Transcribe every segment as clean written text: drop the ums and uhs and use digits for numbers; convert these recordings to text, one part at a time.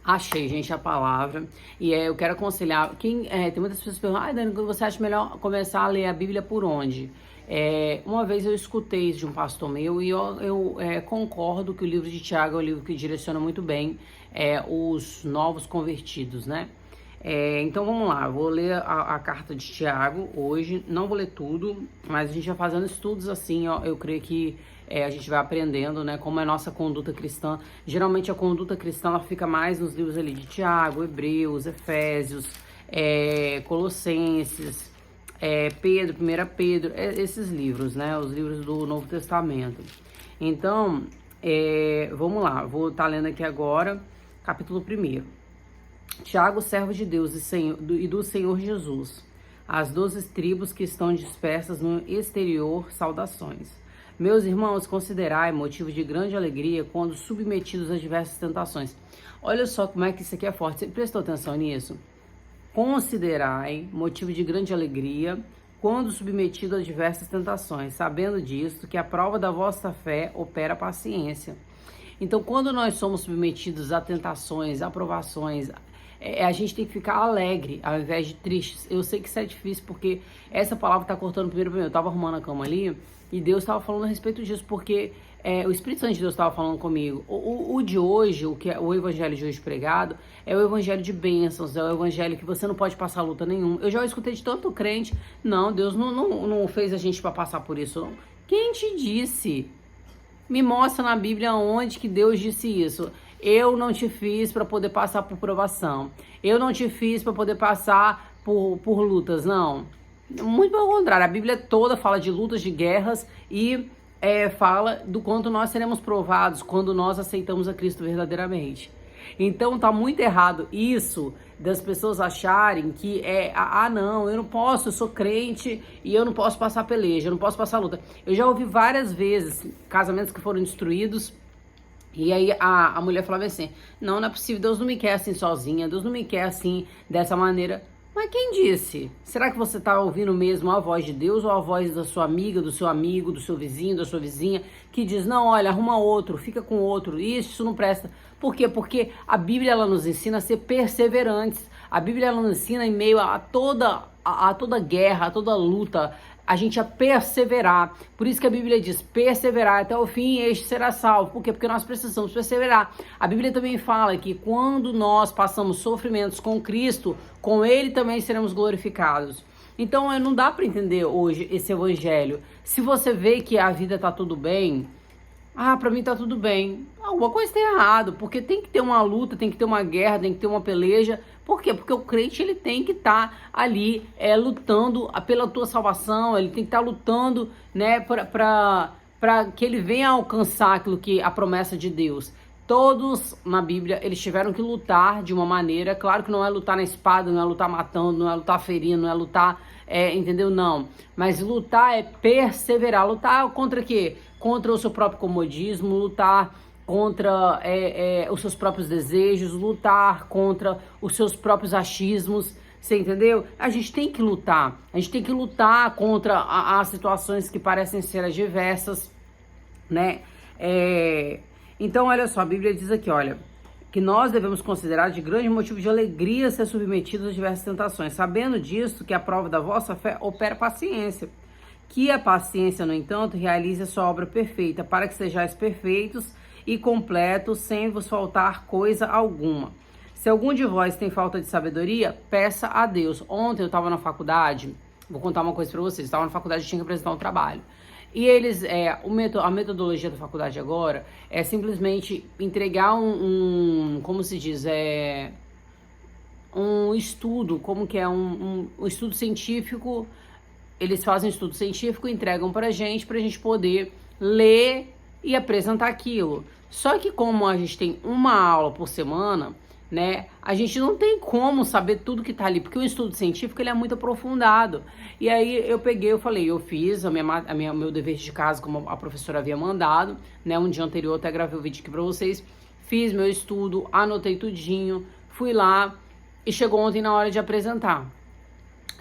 Achei, gente, a palavra. E eu quero aconselhar. Tem muitas pessoas que perguntam: Dani, você acha melhor começar a ler a Bíblia por onde? Uma vez eu escutei isso de um pastor meu e eu concordo que o livro de Tiago é um livro que direciona muito bem os novos convertidos, né? Então vamos lá, eu vou ler a carta de Tiago hoje. Não vou ler tudo, mas a gente vai fazendo estudos assim, ó, eu creio que a gente vai aprendendo, né, como é a nossa conduta cristã. Geralmente a conduta cristã ela fica mais nos livros ali de Tiago, Hebreus, Efésios, Colossenses, Pedro, 1 Pedro, esses livros, né, os livros do Novo Testamento. Então, vamos lá, vou estar lendo aqui agora, capítulo 1. Tiago, servo de Deus e do Senhor Jesus, as 12 tribos que estão dispersas no exterior, saudações. Meus irmãos, considerai motivo de grande alegria quando submetidos a diversas tentações. Olha só como é que isso aqui é forte. Você prestou atenção nisso? Considerai motivo de grande alegria quando submetido a diversas tentações, sabendo disto que a prova da vossa fé opera paciência. Então, quando nós somos submetidos a tentações, a provações, a gente tem que ficar alegre ao invés de tristes. Eu sei que isso é difícil porque essa palavra está cortando primeiro para mim. Eu estava arrumando a cama ali e Deus estava falando a respeito disso, porque o Espírito Santo de Deus estava falando comigo. O de hoje, o que é o evangelho de hoje pregado, é o evangelho de bênçãos, é o evangelho que você não pode passar luta nenhuma. Eu já escutei de tanto crente, não, Deus não fez a gente para passar por isso, não. Quem te disse? Me mostra na Bíblia onde que Deus disse isso. Eu não te fiz para poder passar por provação. Eu não te fiz para poder passar por lutas, não. Muito pelo contrário, a Bíblia toda fala de lutas, de guerras e fala do quanto nós seremos provados quando nós aceitamos a Cristo verdadeiramente. Então tá muito errado isso das pessoas acharem que não, eu não posso, eu sou crente e eu não posso passar peleja, eu não posso passar luta. Eu já ouvi várias vezes casamentos que foram destruídos e aí a mulher falava assim: não é possível, Deus não me quer assim sozinha, Deus não me quer assim dessa maneira. Mas quem disse? Será que você está ouvindo mesmo a voz de Deus ou a voz da sua amiga, do seu amigo, do seu vizinho, da sua vizinha, que diz: não, olha, arruma outro, fica com outro, isso não presta. Por quê? Porque a Bíblia ela nos ensina a ser perseverantes. A Bíblia ela nos ensina em meio a toda guerra, a toda luta, a gente a perseverar. Por isso que a Bíblia diz: perseverar até o fim, este será salvo. Por quê? Porque nós precisamos perseverar. A Bíblia também fala que quando nós passamos sofrimentos com Cristo, com Ele também seremos glorificados. Então não dá para entender hoje esse evangelho. Se você vê que a vida tá tudo bem, pra mim tá tudo bem. Alguma coisa tá errado, porque tem que ter uma luta, tem que ter uma guerra, tem que ter uma peleja. Por quê? Porque o crente ele tem que estar ali lutando pela tua salvação, ele tem que estar lutando, né, para que ele venha alcançar aquilo que a promessa de Deus. Todos na Bíblia eles tiveram que lutar de uma maneira, claro que não é lutar na espada, não é lutar matando, não é lutar ferindo, não é lutar, entendeu? Não. Mas lutar é perseverar. Lutar contra quê? Contra o seu próprio comodismo, lutar contra os seus próprios desejos, lutar contra os seus próprios achismos, você entendeu? A gente tem que lutar. A gente tem que lutar contra as situações que parecem ser adversas, né? Então, olha só, a Bíblia diz aqui, olha, que nós devemos considerar de grande motivo de alegria ser submetidos a diversas tentações, sabendo disso que a prova da vossa fé opera paciência. Que a paciência, no entanto, realize a sua obra perfeita, para que sejais perfeitos e completos, sem vos faltar coisa alguma. Se algum de vós tem falta de sabedoria, peça a Deus. Ontem eu estava na faculdade, vou contar uma coisa para vocês, estava na faculdade e tinha que apresentar um trabalho. E eles, a metodologia da faculdade agora é simplesmente entregar como se diz, um estudo, como que é um estudo científico. Eles fazem um estudo científico, entregam pra gente poder ler e apresentar aquilo. Só que como a gente tem uma aula por semana, né, a gente não tem como saber tudo que tá ali, porque o estudo científico ele é muito aprofundado. E aí eu falei, eu fiz meu dever de casa como a professora havia mandado, né, um dia anterior até gravei o vídeo aqui pra vocês, fiz meu estudo, anotei tudinho, fui lá e chegou ontem na hora de apresentar.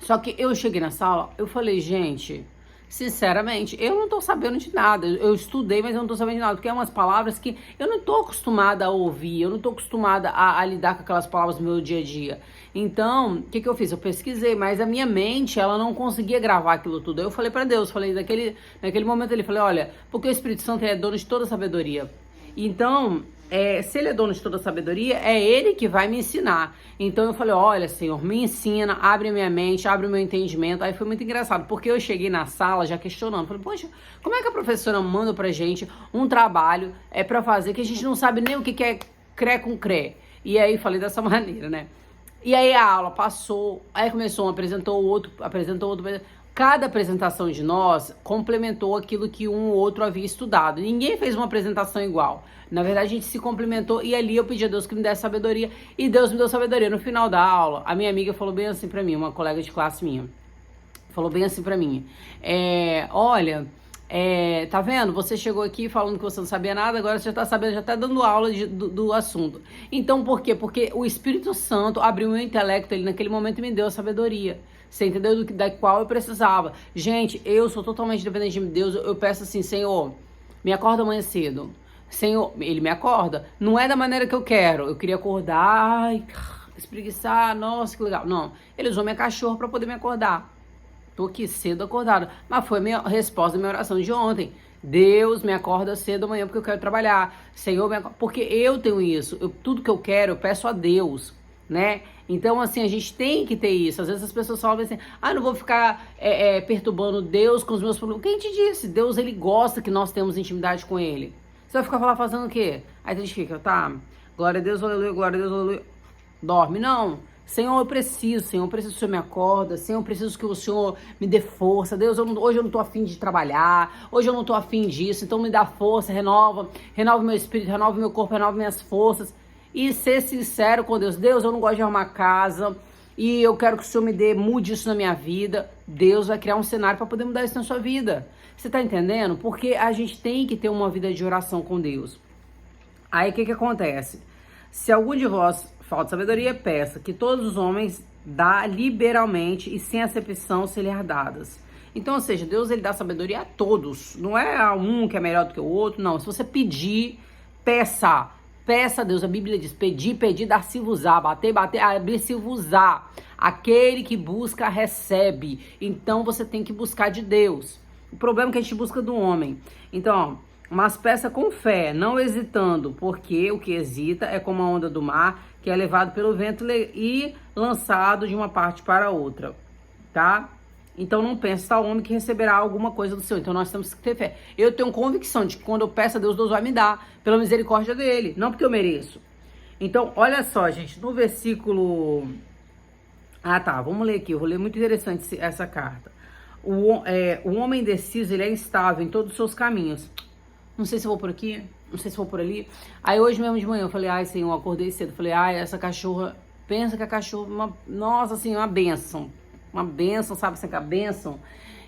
Só que eu cheguei na sala, eu falei, gente, Sinceramente, eu não tô sabendo de nada. Eu estudei, mas eu não tô sabendo de nada, porque é umas palavras que eu não tô acostumada a ouvir, eu não tô acostumada a lidar com aquelas palavras no meu dia a dia. Então, o que que eu fiz? Eu pesquisei, mas a minha mente, ela não conseguia gravar aquilo tudo. Eu falei pra Deus, falei naquele momento, ele falei, olha, porque o Espírito Santo é dono de toda a sabedoria. Então, se ele é dono de toda a sabedoria, é ele que vai me ensinar. Então eu falei, olha, Senhor, me ensina, abre minha mente, abre o meu entendimento. Aí foi muito engraçado, porque eu cheguei na sala já questionando. Falei, poxa, como é que a professora manda pra gente um trabalho pra fazer que a gente não sabe nem o que é cré com cré? E aí falei dessa maneira, né? E aí a aula passou, aí começou um, apresentou outro. Cada apresentação de nós complementou aquilo que um ou outro havia estudado. Ninguém fez uma apresentação igual. Na verdade, a gente se complementou e ali eu pedi a Deus que me desse sabedoria e Deus me deu sabedoria. No final da aula, a minha amiga falou bem assim pra mim, uma colega de classe minha, falou bem assim pra mim, olha... tá vendo? Você chegou aqui falando que você não sabia nada, agora você já tá sabendo, já tá dando aula do assunto. Então, por quê? Porque o Espírito Santo abriu meu intelecto ali naquele momento e me deu a sabedoria. Você entendeu? Da qual eu precisava. Gente, eu sou totalmente dependente de Deus. Eu peço assim, Senhor, me acorda amanhã cedo. Senhor, ele me acorda. Não é da maneira que eu quero. Eu queria acordar, ai, espreguiçar, nossa, que legal. Não, ele usou minha cachorra pra poder me acordar. Tô aqui cedo acordado. Mas foi a minha resposta da minha oração de ontem. Deus, me acorda cedo amanhã porque eu quero trabalhar. Senhor, me acorda, porque eu tenho isso. Tudo que eu quero, eu peço a Deus, né? Então, assim, a gente tem que ter isso. Às vezes as pessoas falam assim, não vou ficar perturbando Deus com os meus problemas. Quem te disse? Deus, ele gosta que nós temos intimidade com ele. Você vai ficar lá fazendo o quê? Aí a gente fica, tá, glória a Deus, aleluia, glória a Deus, aleluia. Dorme, não. Senhor, eu preciso que o Senhor me acorda, Senhor, eu preciso que o Senhor me dê força, Deus, hoje eu não tô afim de trabalhar, hoje eu não tô afim disso, então me dá força, renova meu espírito, renova meu corpo, renova minhas forças, e ser sincero com Deus. Deus, eu não gosto de arrumar casa, e eu quero que o Senhor mude isso na minha vida. Deus vai criar um cenário para poder mudar isso na sua vida. Você tá entendendo? Porque a gente tem que ter uma vida de oração com Deus. Aí o que acontece? Se algum de vós falta sabedoria, peça que todos os homens dá liberalmente e sem acepção se lhe dadas. Então, ou seja, Deus, ele dá sabedoria a todos. Não é a um que é melhor do que o outro, não. Se você pedir, peça. Peça a Deus. A Bíblia diz, pedir, dar-se-vos-á. Bater, abrir-se-vos-á. Aquele que busca, recebe. Então, você tem que buscar de Deus. O problema é que a gente busca do homem. Então, mas peça com fé, não hesitando, porque o que hesita é como a onda do mar, que é levado pelo vento e lançado de uma parte para outra, tá? Então não pense, tal homem que receberá alguma coisa do Senhor. Então nós temos que ter fé. Eu tenho convicção de que quando eu peço a Deus, Deus vai me dar, pela misericórdia dele, não porque eu mereço. Então, olha só, gente, no versículo... vamos ler aqui, eu vou ler, muito interessante essa carta. O homem indeciso, ele é instável em todos os seus caminhos. Não sei se vou por aqui, não sei se vou por ali. Aí hoje mesmo de manhã eu falei, Senhor, eu acordei cedo. Falei, essa cachorra, pensa que a cachorra, nossa, assim, uma bênção, sabe, assim, que a bênção.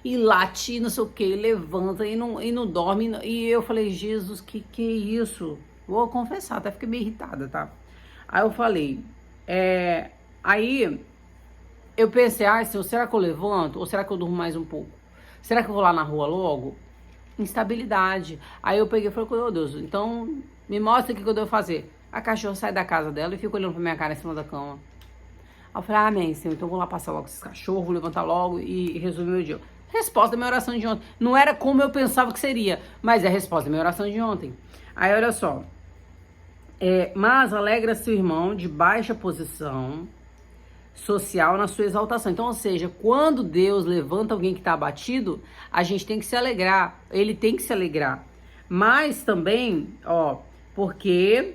E late, não sei o que, levanta e não dorme. E eu falei, Jesus, que é isso? Vou confessar, até fiquei meio irritada, tá? Aí eu falei, aí eu pensei, Senhor, será que eu levanto? Ou será que eu durmo mais um pouco? Será que eu vou lá na rua logo? Instabilidade. Aí eu peguei e falei, oh Deus, então me mostra o que eu devo fazer. A cachorra sai da casa dela e fica olhando pra minha cara em cima da cama. Aí eu falei, amém, Senhor, então eu vou lá passar logo esses cachorros, vou levantar logo e resolver meu dia. Resposta da minha oração de ontem. Não era como eu pensava que seria, mas é a resposta da minha oração de ontem. Aí olha só, mas alegra-se o irmão de baixa posição social na sua exaltação. Então, ou seja, quando Deus levanta alguém que está abatido, a gente tem que se alegrar, ele tem que se alegrar. Mas também, porque,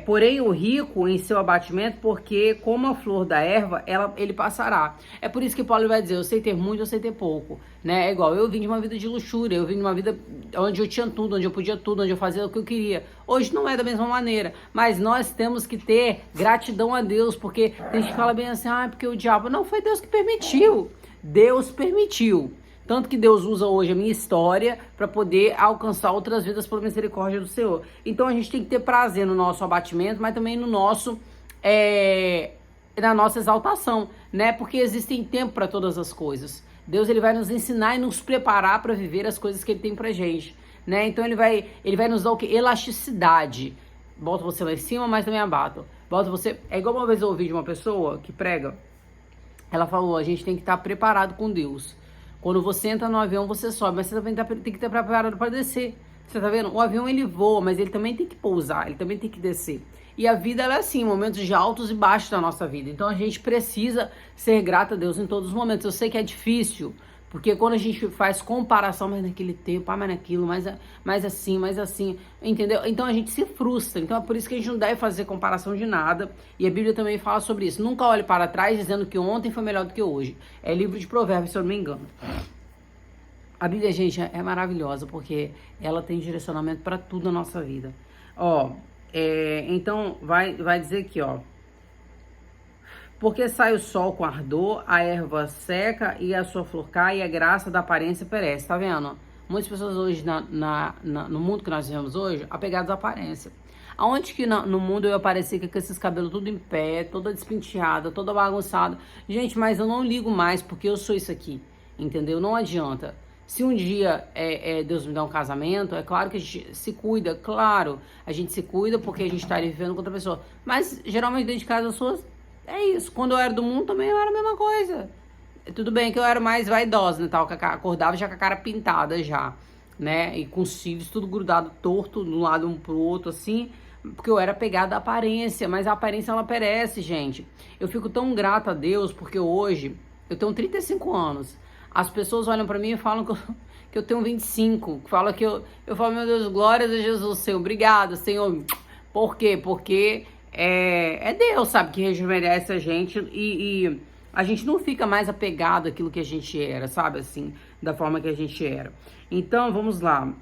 porém o rico em seu abatimento, porque como a flor da erva, ele passará. É por isso que Paulo vai dizer, eu sei ter muito, eu sei ter pouco, né? É igual, eu vim de uma vida de luxúria, eu vim de uma vida onde eu tinha tudo, onde eu podia tudo, onde eu fazia o que eu queria. Hoje não é da mesma maneira, mas nós temos que ter gratidão a Deus, porque tem gente que fala bem assim, porque o diabo... Não, foi Deus que permitiu. Deus permitiu. Tanto que Deus usa hoje a minha história para poder alcançar outras vidas por misericórdia do Senhor. Então a gente tem que ter prazer no nosso abatimento, mas também no nosso... na nossa exaltação, né? Porque existem tempo para todas as coisas. Deus, ele vai nos ensinar e nos preparar para viver as coisas que ele tem pra gente, né? Então ele vai nos dar o quê? Elasticidade. Boto você lá em cima, mas também abato. Boto você... É igual uma vez eu ouvi de uma pessoa que prega. Ela falou, a gente tem que estar preparado com Deus. Quando você entra no avião, você sobe, mas você também tem que estar preparado para descer. Você tá vendo? O avião, ele voa, mas ele também tem que pousar, ele também tem que descer. E a vida, ela é assim, momentos de altos e baixos da nossa vida. Então, a gente precisa ser grato a Deus em todos os momentos. Eu sei que é difícil, porque quando a gente faz comparação, mas naquele tempo, mas naquilo, mais assim, entendeu? Então, a gente se frustra. Então, é por isso que a gente não deve fazer comparação de nada. E a Bíblia também fala sobre isso. Nunca olhe para trás dizendo que ontem foi melhor do que hoje. É livro de Provérbios, se eu não me engano. A Bíblia, gente, é maravilhosa, porque ela tem direcionamento para tudo na nossa vida. Ó, então, vai dizer aqui, ó. Porque sai o sol com ardor, a erva seca e a sua flor cai e a graça da aparência perece. Tá vendo? Muitas pessoas hoje, no mundo que nós vivemos hoje, apegadas à aparência. Aonde que no mundo eu apareci com esses cabelos tudo em pé, toda despenteada, toda bagunçada. Gente, mas eu não ligo mais porque eu sou isso aqui, entendeu? Não adianta. Se um dia Deus me dá um casamento, é claro que a gente se cuida, claro. A gente se cuida porque a gente tá ali vivendo com outra pessoa. Mas, geralmente, dentro de casa, eu sou... É isso. Quando eu era do mundo, também eu era a mesma coisa. Tudo bem que eu era mais vaidosa, né, tal. Acordava já com a cara pintada já, né? E com os cílios tudo grudado, torto, de um lado um pro outro, assim. Porque eu era pegada à aparência. Mas a aparência, ela perece, gente. Eu fico tão grata a Deus, porque hoje... Eu tenho 35 anos. As pessoas olham pra mim e falam que eu tenho 25. Falam que eu falo, meu Deus, glórias a Jesus, Senhor. Obrigado, Senhor. Por quê? Porque é Deus, sabe, que rejuvenesce a gente e a gente não fica mais apegado àquilo que a gente era, sabe, assim, da forma que a gente era. Então, vamos lá.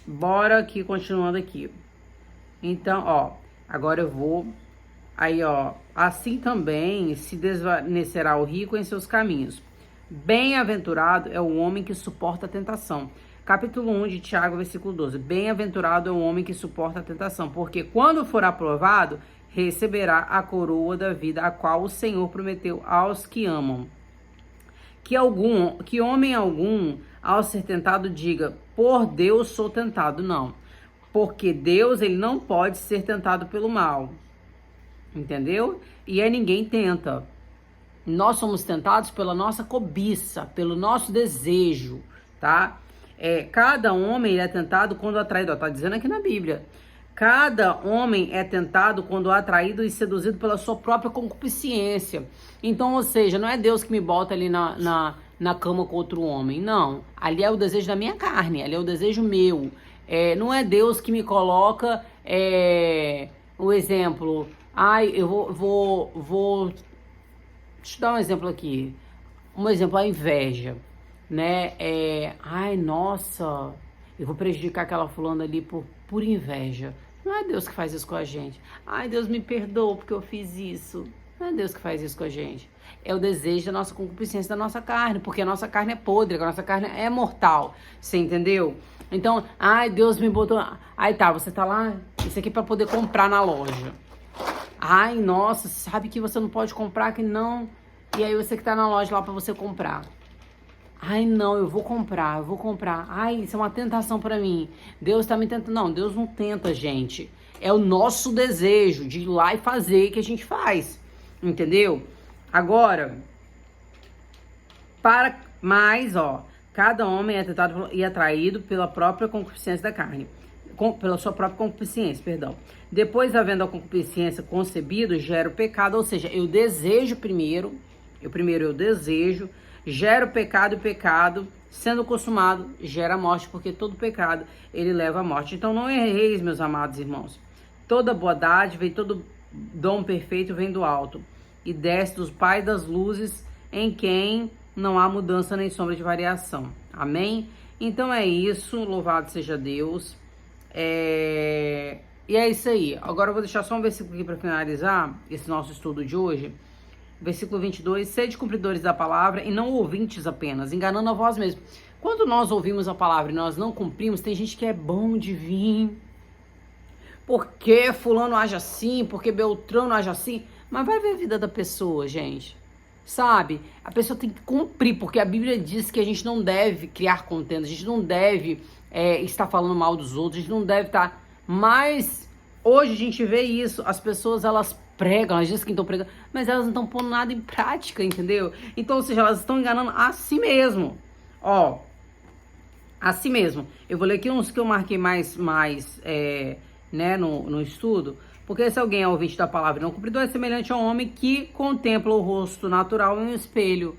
Bora aqui, continuando aqui. Então, ó, agora eu vou... Aí, ó, assim também se desvanecerá o rico em seus caminhos. Bem-aventurado é o homem que suporta a tentação. Capítulo 1 de Tiago, versículo 12. Bem-aventurado é o homem que suporta a tentação, porque quando for aprovado, receberá a coroa da vida, a qual o Senhor prometeu aos que amam. Que homem algum, ao ser tentado, diga, por Deus sou tentado. Não, porque Deus, ele não pode ser tentado pelo mal. Entendeu? E ninguém tenta. Nós somos tentados pela nossa cobiça, pelo nosso desejo, tá? Cada homem é tentado quando atraído, ó, tá dizendo aqui na Bíblia. Cada homem é tentado quando atraído e seduzido pela sua própria concupiscência. Então, ou seja, não é Deus que me bota ali na cama com outro homem, não. Ali é o desejo da minha carne, ali é o desejo meu. Não é Deus que me coloca, o exemplo... Ai, eu vou... Deixa eu dar um exemplo aqui. Um exemplo, a inveja, né? Ai, nossa, eu vou prejudicar aquela fulana ali por inveja. Não é Deus que faz isso com a gente. Ai, Deus me perdoa porque eu fiz isso. Não é Deus que faz isso com a gente. É o desejo da nossa concupiscência da nossa carne, porque a nossa carne é podre, a nossa carne é mortal. Você entendeu? Então, ai, Deus me botou... Aí tá, você tá lá, isso aqui é pra poder comprar na loja. Ai, nossa, sabe que você não pode comprar, que não... E aí você que tá na loja lá pra você comprar. Ai, não, eu vou comprar. Ai, isso é uma tentação pra mim. Deus tá me tentando. Não, Deus não tenta, gente. É o nosso desejo de ir lá e fazer que a gente faz. Entendeu? Agora, cada homem é tentado e atraído pela própria concupiscência da carne. Pela sua própria concupiscência, perdão. Depois, havendo a concupiscência concebido, gera o pecado, ou seja, eu desejo primeiro, eu desejo, gera o pecado, e o pecado, sendo consumado, gera a morte, porque todo pecado, ele leva à morte. Então, não erreis, meus amados irmãos. Toda boa dádiva e todo dom perfeito vem do alto, e desce dos Pai das luzes, em quem não há mudança nem sombra de variação. Amém? Então, é isso, louvado seja Deus. E é isso aí. Agora eu vou deixar só um versículo aqui para finalizar esse nosso estudo de hoje. Versículo 22. Sede cumpridores da palavra e não ouvintes apenas, enganando a vós mesmos. Quando nós ouvimos a palavra e nós não cumprimos, tem gente que é bom de vir. Por que fulano age assim? Por que Beltrano age assim? Mas vai ver a vida da pessoa, gente. sabe? A pessoa tem que cumprir, porque a Bíblia diz que a gente não deve criar contenda, a gente não deve estar falando mal dos outros, a gente não deve estar... Mas hoje a gente vê isso, as pessoas, elas pregam, elas dizem que estão pregando, mas elas não estão pondo nada em prática, entendeu? Então, ou seja, elas estão enganando a si mesmo. Ó, a si mesmo. Eu vou ler aqui uns que eu marquei mais né, no estudo. Porque se alguém é ouvinte da palavra e não cumpridor, é semelhante a um homem que contempla o rosto natural em um espelho.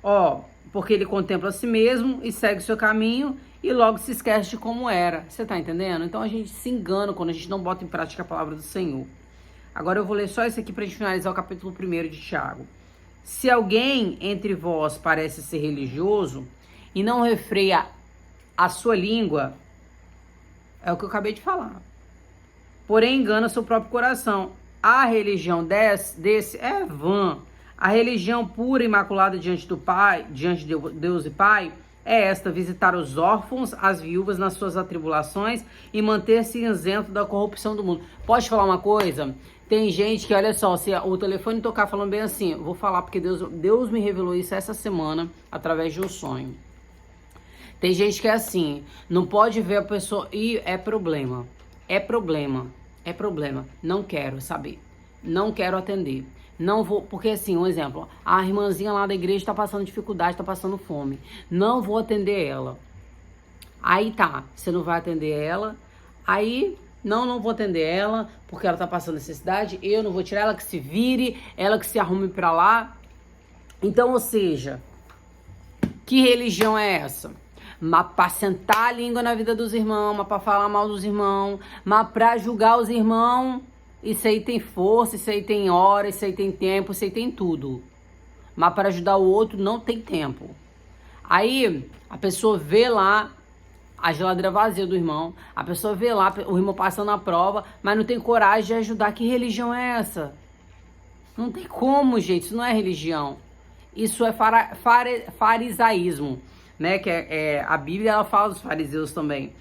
Ó, porque ele contempla a si mesmo e segue o seu caminho e logo se esquece de como era. Você tá entendendo? Então a gente se engana quando a gente não bota em prática a palavra do Senhor. Agora eu vou ler só esse aqui pra gente finalizar o capítulo 1 de Tiago. Se alguém entre vós parece ser religioso e não refreia a sua língua, é o que eu acabei de falar, porém engana seu próprio coração. A religião desse é vã. A religião pura e imaculada diante do Pai, diante de Deus e Pai, é esta: visitar os órfãos, as viúvas nas suas atribulações e manter-se isento da corrupção do mundo. Pode falar uma coisa? Tem gente que, olha só, se o telefone tocar falando bem assim, eu vou falar porque Deus me revelou isso essa semana através de um sonho. Tem gente que é assim, não pode ver a pessoa e é problema. É problema. É problema. Não quero saber. Não quero atender. Não vou, porque assim, um exemplo, a irmãzinha lá da igreja tá passando dificuldade, tá passando fome. Não vou atender ela. Aí tá, você não vai atender ela. Aí, não vou atender ela, porque ela tá passando necessidade. Eu não vou tirar, ela que se vire, ela que se arrume pra lá. Então, ou seja, que religião é essa? Mas pra sentar a língua na vida dos irmãos, mas pra falar mal dos irmãos, mas pra julgar os irmãos. Isso aí tem força, isso aí tem hora, isso aí tem tempo, isso aí tem tudo. Mas para ajudar o outro não tem tempo. Aí a pessoa vê lá a geladeira vazia do irmão, a pessoa vê lá o irmão passando a prova, mas não tem coragem de ajudar. Que religião é essa? Não tem como, gente, isso não é religião. Isso é farisaísmo, né? Que a Bíblia, ela fala dos fariseus também.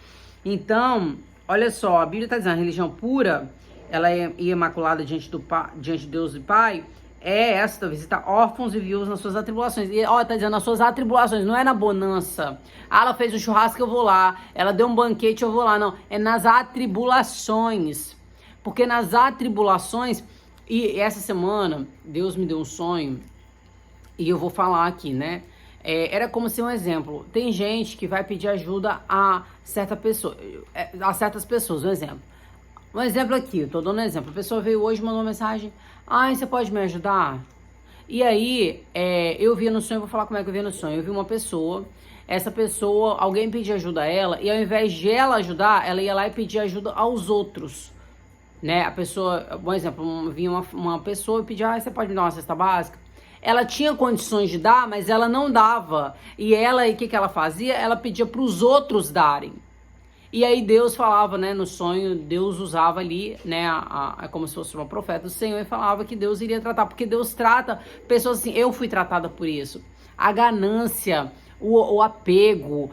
Então, olha só, a Bíblia está dizendo, a religião pura, ela é imaculada diante de Deus e Pai, é esta: visitar órfãos e viúvas nas suas atribulações. E ó, tá dizendo nas suas atribulações, não é na bonança. Ah, ela fez um churrasco, eu vou lá. Ela deu um banquete, eu vou lá. Não, é nas atribulações. Porque nas atribulações, e essa semana, Deus me deu um sonho, e eu vou falar aqui, né? Era como se um exemplo. Tem gente que vai pedir ajuda a certas pessoas, um exemplo. Um exemplo aqui, eu tô dando um exemplo. A pessoa veio hoje e mandou uma mensagem: ai, você pode me ajudar? E aí, eu vi no sonho, vou falar como é que eu vi no sonho. Eu vi uma pessoa, essa pessoa, alguém pedia ajuda a ela, e ao invés de ela ajudar, ela ia lá e pedia ajuda aos outros, né? A pessoa, um exemplo, vinha uma pessoa e pedia: ai, você pode me dar uma cesta básica? Ela tinha condições de dar, mas ela não dava. E ela, o que que ela fazia? Ela pedia para os outros darem. E aí Deus falava, né, no sonho, Deus usava ali, né, como se fosse uma profeta do Senhor, e falava que Deus iria tratar, porque Deus trata pessoas assim. Eu fui tratada por isso. A ganância, o apego,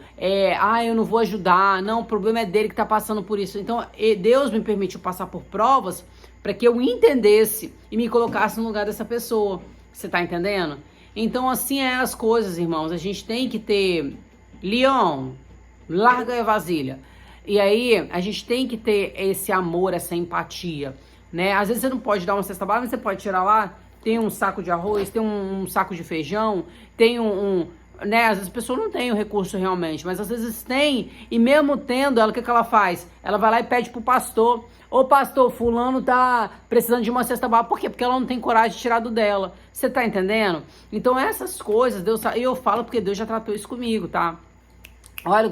eu não vou ajudar, não, o problema é dele que tá passando por isso. Então, Deus me permitiu passar por provas para que eu entendesse e me colocasse no lugar dessa pessoa. Você tá entendendo? Então, assim é as coisas, irmãos. A gente tem que ter... Leão, larga a vasilha. E aí, a gente tem que ter esse amor, essa empatia, né? Às vezes você não pode dar uma cesta básica, mas você pode tirar lá, tem um saco de arroz, tem um saco de feijão, tem né? Às vezes a pessoa não tem o recurso realmente, mas às vezes tem, e mesmo tendo, ela, o que ela faz? Ela vai lá e pede pro pastor: ô pastor, fulano tá precisando de uma cesta básica. Por quê? Porque ela não tem coragem de tirar do dela. Você tá entendendo? Então essas coisas, Deus, e eu falo porque Deus já tratou isso comigo, tá? Olha,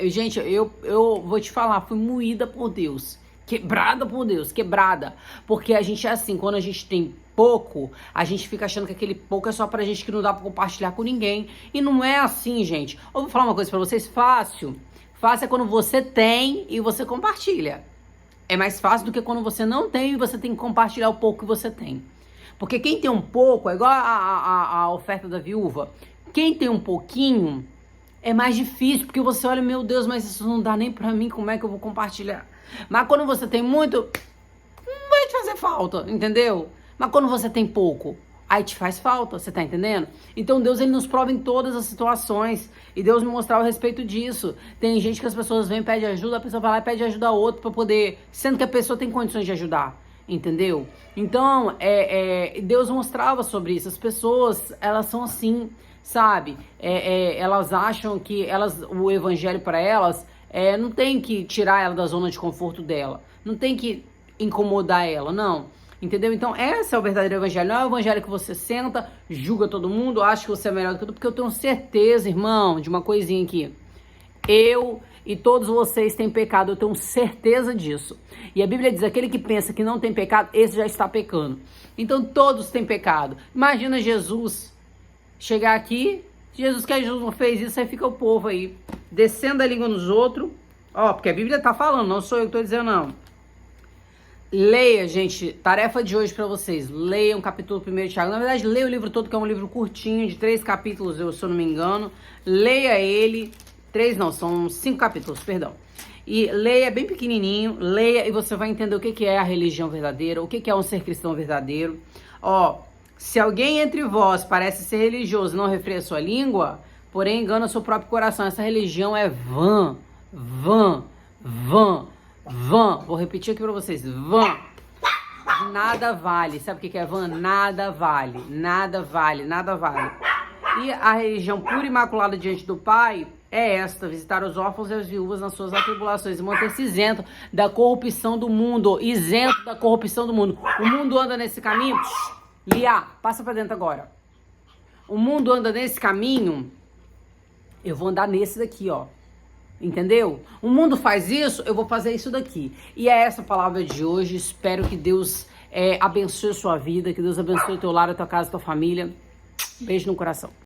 gente, eu vou te falar, fui moída por Deus, quebrada por Deus, quebrada, porque a gente é assim, quando a gente tem pouco, a gente fica achando que aquele pouco é só pra gente, que não dá pra compartilhar com ninguém, e não é assim, gente. Eu vou falar uma coisa pra vocês: fácil é quando você tem e você compartilha. É mais fácil do que quando você não tem e você tem que compartilhar o pouco que você tem. Porque quem tem um pouco, é igual a oferta da viúva, quem tem um pouquinho é mais difícil, porque você olha: meu Deus, mas isso não dá nem pra mim, como é que eu vou compartilhar? Mas quando você tem muito, não vai te fazer falta, entendeu? Mas quando você tem pouco, aí te faz falta, você tá entendendo? Então Deus, ele nos prova em todas as situações, e Deus me mostrava a respeito disso. Tem gente que as pessoas vêm e pedem ajuda, a pessoa vai lá e pede ajuda a outro pra poder, sendo que a pessoa tem condições de ajudar, entendeu? Então, Deus mostrava sobre isso. As pessoas, elas são assim, sabe? Elas acham que o evangelho para elas não tem que tirar ela da zona de conforto dela, não tem que incomodar ela, não. Entendeu? Então, esse é o verdadeiro evangelho. Não é o evangelho que você senta, julga todo mundo, acha que você é melhor do que tudo, porque eu tenho certeza, irmão, de uma coisinha aqui. Eu e todos vocês têm pecado, eu tenho certeza disso. E a Bíblia diz, aquele que pensa que não tem pecado, esse já está pecando. Então, todos têm pecado. Imagina Jesus chegar aqui, Jesus não fez isso, aí fica o povo aí, descendo a língua nos outros. Ó, porque a Bíblia tá falando, não sou eu que tô dizendo, não. Leia, gente, tarefa de hoje pra vocês, leiam o capítulo 1 de Tiago. Na verdade, leia o livro todo, que é um livro curtinho, de 3 capítulos, se eu não me engano. Leia ele, 3 não, são 5 capítulos, perdão. E leia, bem pequenininho, leia e você vai entender o que é a religião verdadeira, o que é um ser cristão verdadeiro. Ó, se alguém entre vós parece ser religioso e não refreia sua língua, porém engana seu próprio coração, essa religião é vã. Vou repetir aqui pra vocês, vã. Nada vale. Sabe o que é vã? Nada vale. E a religião pura e imaculada diante do Pai é esta: visitar os órfãos e as viúvas nas suas atribulações e manter-se isento da corrupção do mundo. Isento da corrupção do mundo. O mundo anda nesse caminho. Lia, passa pra dentro agora. O mundo anda nesse caminho. Eu vou andar nesse daqui, ó. Entendeu? O mundo faz isso, eu vou fazer isso daqui. E é essa a palavra de hoje. Espero que Deus abençoe a sua vida, que Deus abençoe o teu lar, a tua casa, a tua família. Beijo no coração.